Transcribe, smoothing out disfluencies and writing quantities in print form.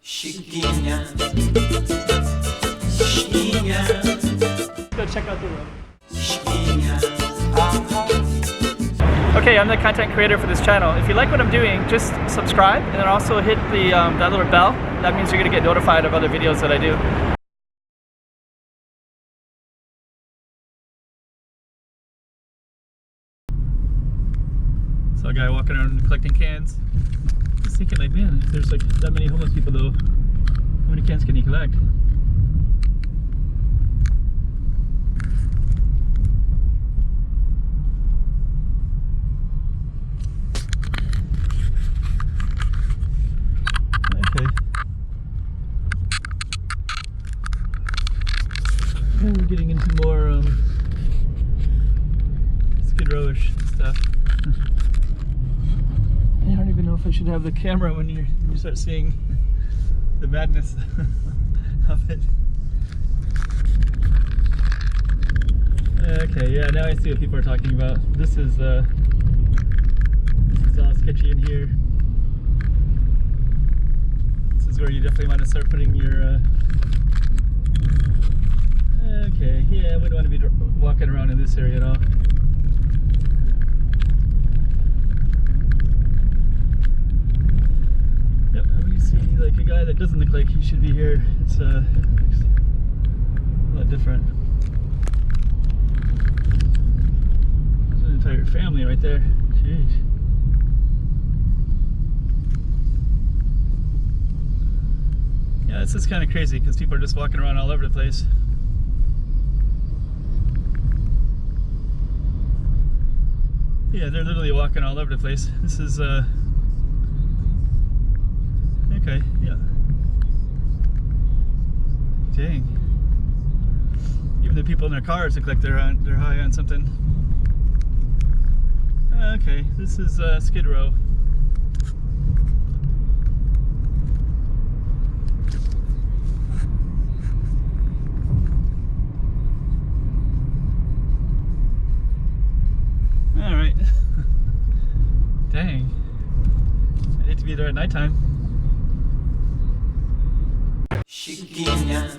Chiquinha, Chiquinha, Go check out the room. Chiquinha. Okay, I'm the content creator for this channel. If you like what I'm doing, just subscribe and then also hit the that little bell. That means you're gonna get notified of other videos that I do. So a guy walking around collecting cans. Just thinking like, man, if there's like that many homeless people though, how many cans can you collect? Okay. And we're getting into more Skid Row-ish stuff. I don't even know if I should have the camera when you start seeing the madness of it. Okay, yeah, now I see what people are talking about. This is all sketchy in here. This is where you definitely want to start putting your okay, yeah, I wouldn't want to be walking around in this area at all. Yep, when you see like a guy that doesn't look like he should be here, it's a lot different. There's an entire family right there. Jeez. Yeah, this is kind of crazy because people are just walking around all over the place. Yeah, they're literally walking all over the place. This is okay, yeah. Dang. Even the people in their cars look like they're high on something. Okay, this is Skid Row. All right. Dang. I hate to be there at nighttime. Chiquinha.